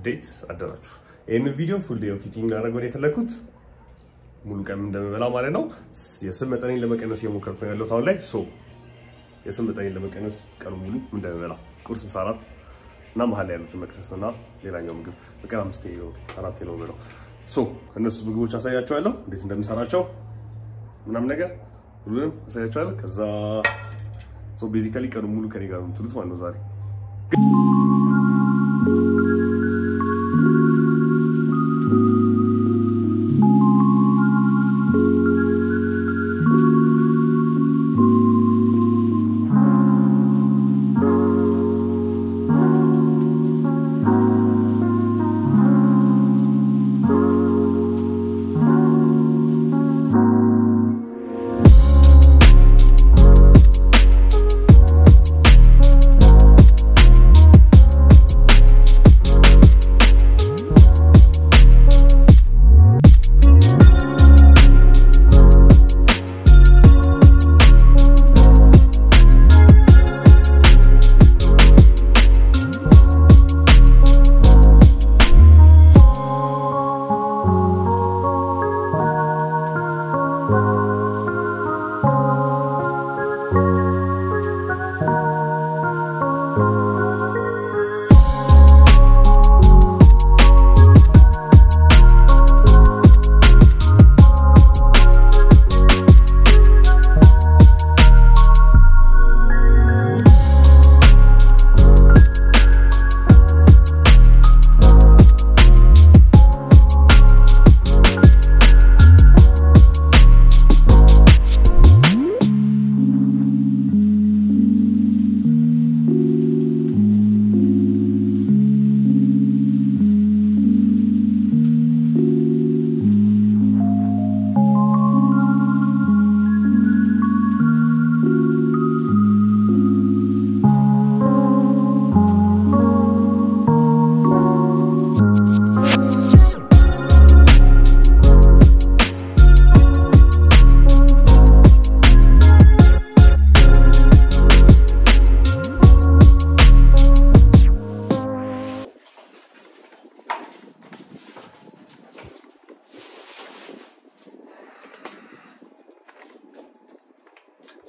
እንዴት አደራችሁ ይሄን ቪዲዮ ፉል ዴይ ኦፍ ኢቲንግ አረጋውን የፈለኩት ሙሉ ቀን እንደምበላ ማለት ነው የስብ መጠኔን ለመቀነስ የሞከርኩ ያለው ታው ላይ ሶ የስብ መጠኔን ለመቀነስ ቀኑ ሙሉ እንደምበላ ቁርስ ምሳ እራት እና መሃል ላይ ያሉት መክሰስና ሌላኛው ምግብ በቀን 5 4 ነው ብለው ሶ እነሱ ምግቦች አሳያቸዋለሁ እንዴት እንደምሰራቸው ምናምን ነገር ሁሉንም አሳያቸዋለሁ ከዛ ሶ ቤዚካሊ ቀኑ ሙሉ ከኔ ጋር ነው ትሉት ማለት ነው ዛሬ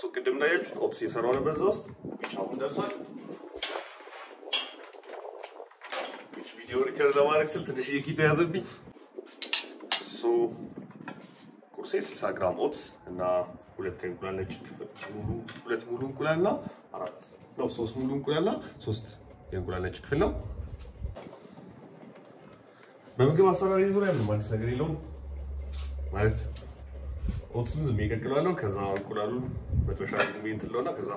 ሶ ቅድም እንዳያችሁት ኦፕስ የሰራው ነበር እዛ ውስጥ አሁን ደርሷል ቪዲዮ ሪከርድ ለማድረግ ስል ትንሽ የኪቶ ያዘብኝ ሶ ቁርሴ 60 ግራም ኦትስ እና ሁለት እንቁላል ነጭ ሁለት ሙሉ እንቁላልና ሶስት ሙሉ እንቁላልና ሶስት የእንቁላል ነጭ ክፍል ነው በምግብ አሰራር ዙሪያ ምንም አዲስ ነገር የለውም ማለት ኦትስን ዝም ይቀቅላለሁ ከዛ እንቁላሉን በተሻለ ዝም ይንትለውና ከዛ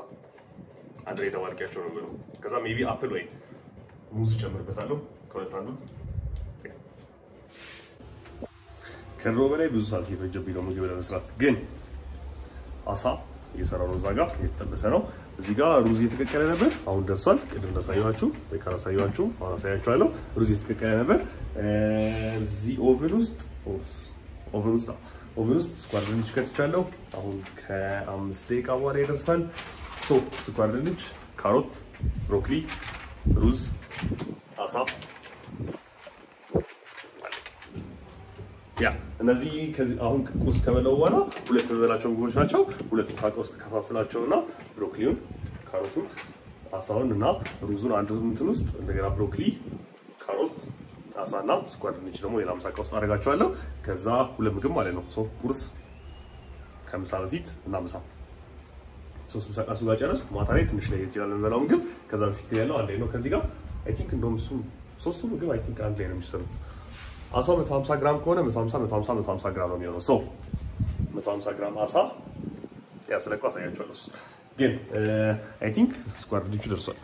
አንድ ላይ ደባልቂያቸው ነው ብለው ከዛ ሜቢ አፕል ወይ ሙዝ ጨምርበታለሁ ከሁለት አንዱ ከሮ በላይ ብዙ ሰዓት ይፈጀብኝ ነው ምግብ ለመስራት ግን አሳ እየሰራው ነው ዛጋ እየተጠበሰ ነው እዚህ ጋር ሩዝ እየተቀቀለ ነበር አሁን ደርሷል ቅድም እንዳሳያችሁ ወይ ካላሳያችሁ አሁን አሳያችኋለሁ ሩዝ እየተቀቀለ ነበር እዚህ ኦቨን ውስጥ ስኳር ድንች ከትቻለሁ አሁን ከ5 ደቂቃ በኋላ ይደርሳል ሶ ስኳር ድንች ካሮት ብሮኮሊ ሩዝ አሳ ያ እነዚህ ከዚህ አሁን ቁርስ ከበላው በኋላ ሁለት በላቸው ምግቦች ናቸው ሁለት ሳቅ ውስጥ ከፋፍላቸውና ብሮኮሊውን ካሮቱን አሳውን እና ሩዙን አንድ እንትን ውስጥ እንደገና ብሮኮሊ ካሮት አሳና ስኳር ድንች ደግሞ ሌላ ምሳቃ ውስጥ አደርጋቸዋለሁ ከዛ ሁለት ምግብ ማለት ነው ሶ ቁርስ ከምሳ በፊት እና ምሳ ሶስት ምሳቃ ሱጋ ጨረስኩ ማታ ላይ ትንሽ ላይ ይችላል እንበላው ምግብ ከዛ በፊት ግን ያለው አንድ ላይ ነው ከዚህ ጋር አይ ቲንክ እንደውም ሶስቱ ምግብ አይ ቲንክ አንድ ላይ ነው የሚሰሩት አሳው 150 ግራም ከሆነ 150 ግራም ነው የሚሆነው ሶ 150 ግራም አሳ ያስለቀው አሳያችኋለሁ ግን አይ ቲንክ ስኳር ድንቹ ደርሷል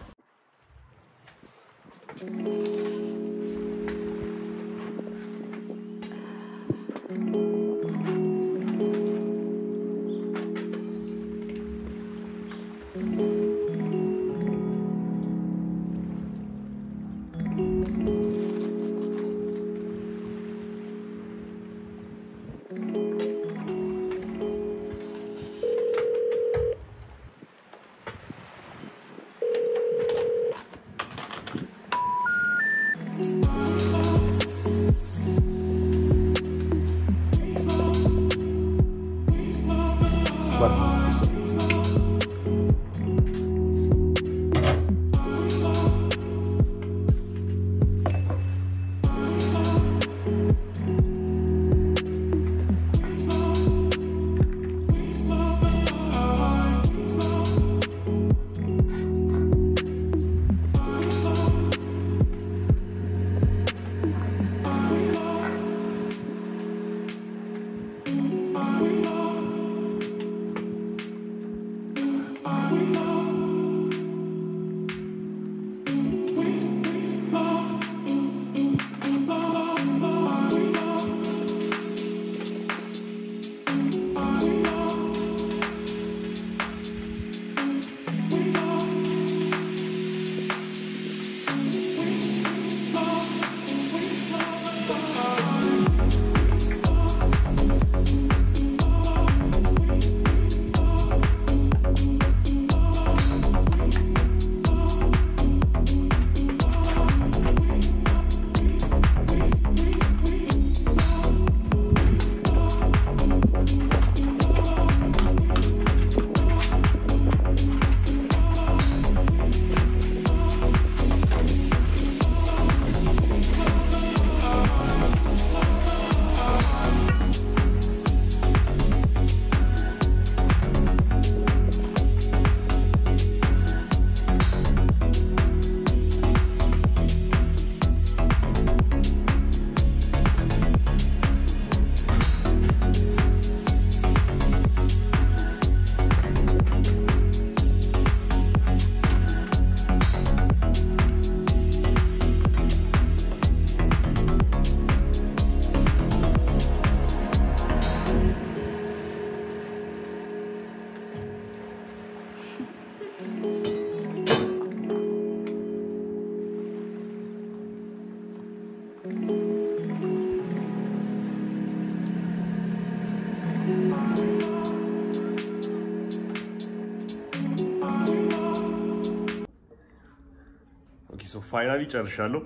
So finally ጨርሻለሁ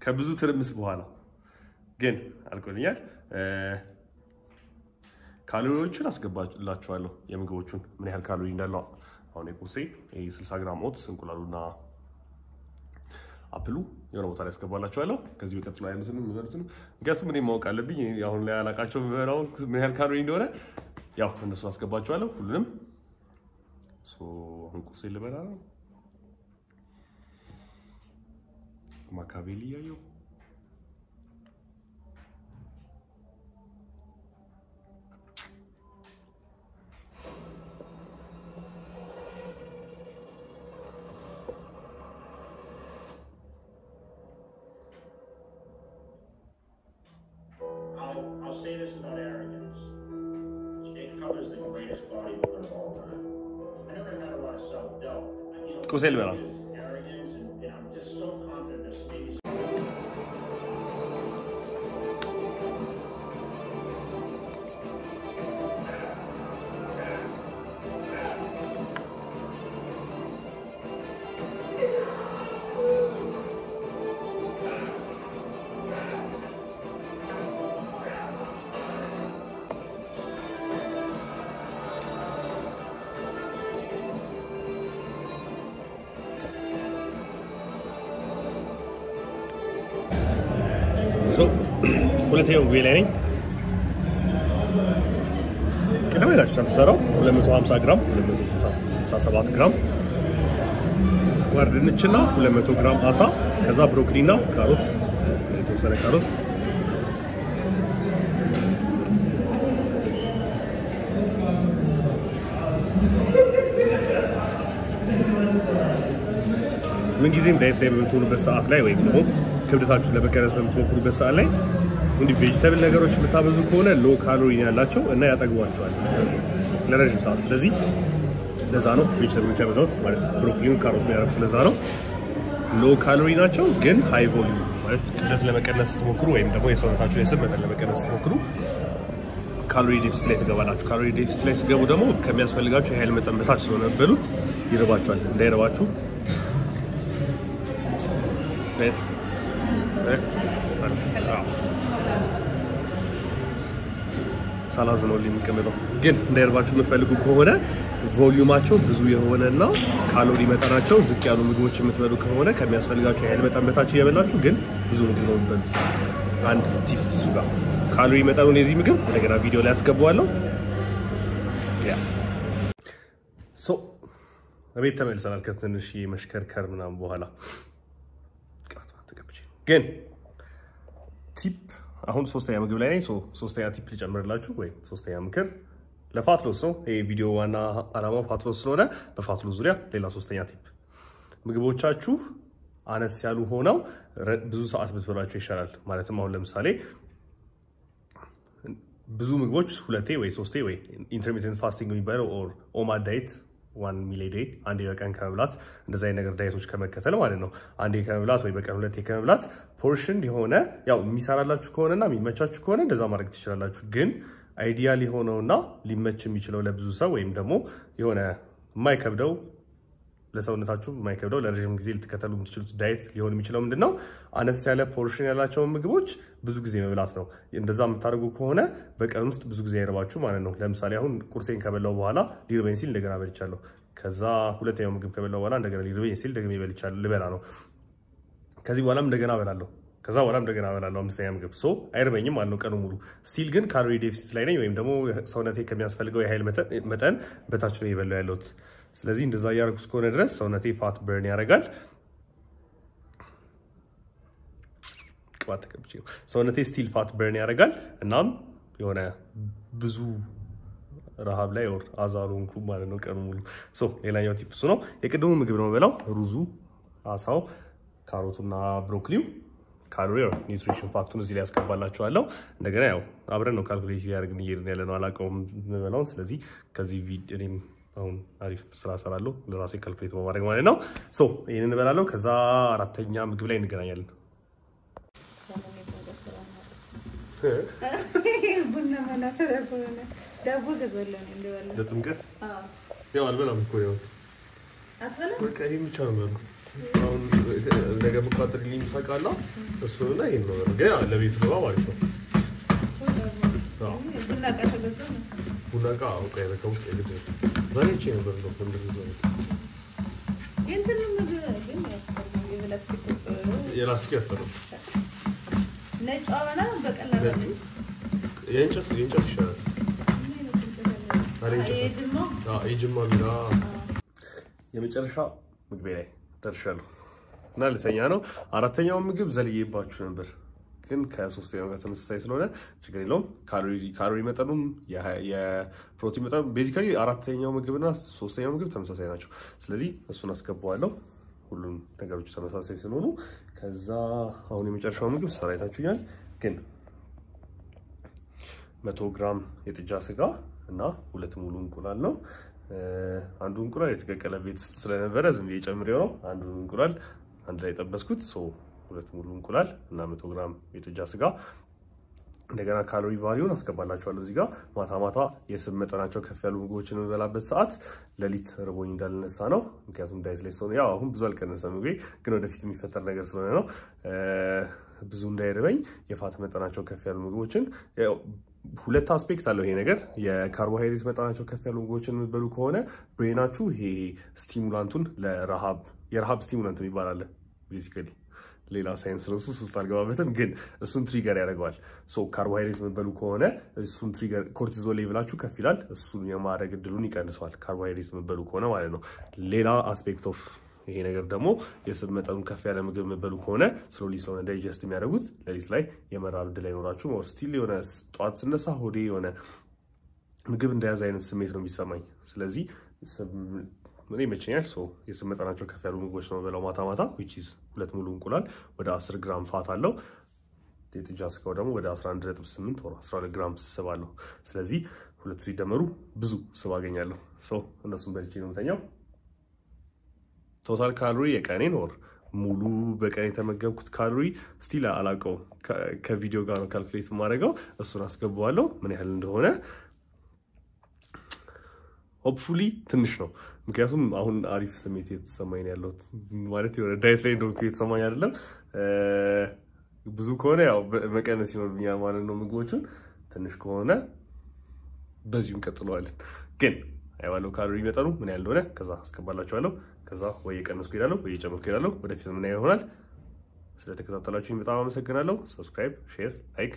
ከብዙ ትርምስ በኋላ ግን አልቆልኛል ካሎሪዎችን አስገባላችኋለሁ የምግቦቹን ምን ያህል ካሎሪ እንዳለው አሁን የቁርሴ 60 ግራም ኦትስ እንቁላሉና አፕሉ የሆነ ቦታ ላይ አስገባላችኋለሁ ከዚህ በቀጥሎ ያሉትን ምርቱን ምክንያቱም እኔ ማወቅ አለብኝ አሁን ላይ አላቃቸው ምራው ምን ያህል ካሎሪ እንደሆነ ያው እነሱ አስገባችኋለሁ ሁሉንም ሶ አሁን ቁርሴ ልበላ ነው Machiavelli io I'll say this without arrogance. Jake Cutler's the greatest bodybuilder of all time. I never had a lot of self-doubt. Cos'è il vero? Arrogance and I'm just so confident this maybe. So, ሁለተኛው ምግቤ ላይ ነኝ ቅድም የላችሁት 250 ግራም 267 ግራም ስኳር ድንችና 200 ግራም አሳ ከዛ ብሮኮሊና ካሮት የተወሰነ ካሮት ምን ጊዜም ዳይት ላይ በምትሆኑበት ሰዓት ላይ ወይም ደግሞ ክብደታችሁን ለመቀነስ በምትሞክሩበት ሰዓት ላይ እንዲህ ቬጂታብል ነገሮች የምታበዙ ከሆነ ሎ ካሎሪ ያላቸው እና ያጠግቧቸዋል ለረጅም ሰዓት ስለዚህ ለዛ ነው ቬጂታብሎች ያበዛሁት ማለት ብሮኮሊውን ካሮቱን ያደረኩት ለዛ ነው ሎ ካሎሪ ናቸው ግን ሃይ ቮሊዩም ማለት ክብደት ለመቀነስ ስትሞክሩ ወይም ደግሞ የሰውነታችሁን የስብ መጠን ለመቀነስ ስትሞክሩ ካሎሪ ዴፊሲት ላይ ትገባላችሁ ካሎሪ ዴፊሲት ላይ ሲገቡ ደግሞ ከሚያስፈልጋችሁ የኃይል መጠን በታች ስለሆነ በሉት ይርባችኋል እንዳይረባችሁ ሳላዝ ነው የሚቀመጠው። ግን እንዳይርባችሁ የምትፈልጉ ከሆነ ቮሊዩማቸው ብዙ የሆነና ካሎሪ መጠናቸው ዝቅ ያሉ ምግቦች የምትበሉ ከሆነ ከሚያስፈልጋቸው የኃይል መጠን በታች እየበላችሁ ግን ብዙ ምግብ ነው የምትበሉት። አንድ ቲፕ እሱ ጋር ካሎሪ መጠኑን የዚህ ምግብ እንደገና ቪዲዮ ላይ አስገባዋለሁ። ቤት ተመልሰናል ከትንሽ መሽከርከር ምናምን በኋላ ግን ቲፕ አሁን ሶስተኛ ምግብ ላይ ነኝ። ሶስተኛ ቲፕ ልጨምርላችሁ ወይ ሶስተኛ ምክር ለፋት ሎስ ነው። ይሄ ቪዲዮ ዋና አላማው ፋት ሎስ ስለሆነ በፋት ሎስ ዙሪያ ሌላ ሶስተኛ ቲፕ፣ ምግቦቻችሁ አነስ ያሉ ሆነው ብዙ ሰዓት ብትበሏቸው ይሻላል። ማለትም አሁን ለምሳሌ ብዙ ምግቦች ሁለቴ ወይ ሶስቴ ወይ ኢንተርሚተንት ፋስቲንግ የሚባለው ኦር ኦማድ ዳይት ዋን ሚል ዴይ አንዴ በቀን ከመብላት እንደዛ አይነት ነገር ዳይቶች ከመከተል ማለት ነው። አንዴ ከመብላት ወይ በቀን ሁለቴ ከመብላት ፖርሽን የሆነ ያው የሚሰራላችሁ ከሆነና የሚመቻችሁ ከሆነ እንደዛ ማድረግ ትችላላችሁ። ግን አይዲያል የሆነውና ሊመች የሚችለው ለብዙ ሰው ወይም ደግሞ የሆነ የማይከብደው ለሰውነታችሁ የማይከብደው ለረጅም ጊዜ ልትከተሉ የምትችሉት ዳይት ሊሆን የሚችለው ምንድነው? አነስ ያለ ፖርሽን ያላቸውን ምግቦች ብዙ ጊዜ መብላት ነው። እንደዛ የምታደርጉ ከሆነ በቀን ውስጥ ብዙ ጊዜ አይረባችሁ ማለት ነው። ለምሳሌ አሁን ቁርሴን ከበላው በኋላ ሊርበኝ ሲል እንደገና በልቻለሁ። ከዛ ሁለተኛው ምግብ ከበላው በኋላ እንደገና ሊርበኝ ሲል ደግሜ በልቻለሁ ልበላ ነው። ከዚህ በኋላም እንደገና እበላለሁ። ከዛ በኋላም እንደገና እበላለሁ አምስተኛ ምግብ አይርበኝም ማለት ነው ቀኑ ሙሉ። ስቲል ግን ካሎሪ ዴፊሲት ላይ ነኝ ወይም ደግሞ ሰውነቴ ከሚያስፈልገው የኃይል መጠን በታች ነው እየበላሁ ያለሁት። ስለዚህ እንደዛ ያርኩስ ከሆነ ድረስ ሰውነቴ ፋት በርን ያደርጋል። ቅባት ተቀብቼ ሰውነቴ ስቲል ፋት በርን ያደርጋል። እናም የሆነ ብዙ ረሃብ ላይ ወር አዛሩንኩ ማለት ነው ቀኑ ሙሉ። ሌላኛው ቲፕ እሱ ነው። የቅድሙ ምግብ ነው በላው ሩዙ፣ አሳው፣ ካሮቱና ብሮኮሊው ካሎሪ ኦር ኒውትሪሽን ፋክቱን እዚህ ላይ ያስቀባላችኋለሁ። እንደገና ያው አብረን ነው ካልኩሌት ያደርግን እየሄድን ያለ ነው። አላውቀውም የምበላውን። ስለዚህ ከዚህ ቪዲዮ እኔም አሁን አሪፍ ስራ ሰራለሁ ለራሴ ካልኩሌት በማድረግ ማለት ነው። ይሄንን እንበላለሁ። ከዛ አራተኛ ምግብ ላይ እንገናኛለን። ቡና ማናፈራ ሆነ ዳቦ ገዛለን እንደዋለ ለጥምቀት ያው አልበላም እኮ ያው በቃ ይሄን ብቻ ነው ማለት ነው። አሁን ነገ መቋጠር ሊምሳቃላ እሱና ይሄን ነው ግን ለቤት ነው ማለት ነው። ቡና ቃ ተገዛ ነው ቡና ቃ አውቃ የበቃው የግድ ዛሬ ነበር ነው እንደዚህ ነው እንትን ምግብ ግን ያስፈልጋል። የላስቲክ ያስጠራው ነጭ አዋና በቀላሉ የእንጨት ይሻላል። የጅማ ሚራ የመጨረሻ ምግቤ ላይ ደርሻለሁ እና ልተኛ ነው። አራተኛው ምግብ ዘልዬባችሁ ነበር ግን ከሶስተኛው ጋር ተመሳሳይ ስለሆነ ችግር የለውም። ካሎሪ መጠኑም የፕሮቲን መጠኑ ቤዚካሊ አራተኛው ምግብና ሶስተኛው ምግብ ተመሳሳይ ናቸው። ስለዚህ እሱን አስገባዋለሁ ሁሉም ነገሮች ተመሳሳይ ስለሆኑ። ከዛ አሁን የመጨረሻው ምግብ ሰራይታችሁኛል ግን 100 ግራም የጥጃ ስጋ እና 2 ሙሉ እንቁላል ነው። አንዱ እንቁላል የተቀቀለ ቤት ውስጥ ስለነበረ ዝም ብዬ ጨምሬው ነው። አንዱ እንቁላል አንድ ላይ ጠበስኩት። 2 ሙሉ እንቁላል እና 100 ግራም የጥጃ ስጋ። እንደገና ካሎሪ ቫልዩን አስገባላችኋለሁ እዚህ ጋር። ማታ የስብ መጠናቸው ከፍ ያሉ ምግቦችን የምበላበት ሰዓት ሌሊት ርቦኝ እንዳልነሳ ነው። ምክንያቱም ዳይት ላይ ስለሆነ ያው አሁን ብዙ አልቀነሰም ምግቤ ግን ወደፊት የሚፈጠር ነገር ስለሆነ ነው። ብዙ እንዳይርበኝ የፋት መጠናቸው ከፍ ያሉ ምግቦችን ሁለት አስፔክት አለው ይሄ ነገር። የካርቦሃይድሬት መጠናቸው ከፍ ያሉ ምግቦችን የምትበሉ ከሆነ ብሬናችሁ ይሄ ስቲሙላንቱን የረሃብ ስቲሙላንት ይባላል ቤዚካሊ ሌላ ሳይንስ ነው ውስጥ አልገባበትም ግን እሱን ትሪገር ያደርገዋል። ካርቦሃይድሬት የምትበሉ ከሆነ እሱን ትሪገር ኮርቲዞል ሌቭላችሁ ከፍ ይላል። እሱን የማድረግ እድሉን ይቀንሰዋል ካርቦሃይድሬት የምትበሉ ከሆነ ማለት ነው። ሌላ አስፔክት ኦፍ ይሄ ነገር ደግሞ የስብ መጠኑ ከፍ ያለ ምግብ የምትበሉ ከሆነ ስሎሊ ስለሆነ ዳይጀስት የሚያደርጉት ሌሊት ላይ የመራብ እድል አይኖራችሁም። ኦር ስቲል የሆነ ጠዋት ስነሳ ሆዴ የሆነ ምግብ እንደያዘ አይነት ስሜት ነው የሚሰማኝ። ስለዚህ ምን ይመቸኛል የስብ መጠናቸው ከፍ ያሉ ምግቦች ነው በለው ማታ which is 2 ሙሉ እንቁላል ወደ 10 ግራም ፋት አለው። የጥጃ ስጋው ደግሞ ወደ 11.8 ወር 12 ግራም ስብ አለው። ስለዚህ ሁለቱ ሲደመሩ ብዙ ስብ አገኛለሁ። እነሱን በልቼ ነው የምተኛው። ቶታል ካሎሪ የቀኔን ወር ሙሉ በቀን የተመገብኩት ካሎሪ ስቲል አላውቀውም። ከቪዲዮ ጋር ነው ካልኩሌት የማደርገው። እሱን አስገባዋለሁ ምን ያህል እንደሆነ። ሆፕፉሊ ትንሽ ነው ምክንያቱም አሁን አሪፍ ስሜት የተሰማኝ ነው ያለው ማለት የሆነ ዳይት ላይ እንደሆንኩ የተሰማኝ አይደለም። ብዙ ከሆነ ያው መቀነስ ይኖርብኛል ማለት ነው ምግቦቹን። ትንሽ ከሆነ በዚሁ እንቀጥለዋለን። ግን አይዋለው ካሎሪ መጠኑ ምን ያህል እንደሆነ ከዛ አስቀባላችኋለሁ። ከዛ ወይ የቀነስኩ እሄዳለሁ ወይ የጨመርኩ እሄዳለሁ። ወደፊት ምን ይሆናል። ስለተከታተላችሁኝ በጣም አመሰግናለሁ። ሰብስክራይብ፣ ሼር፣ ላይክ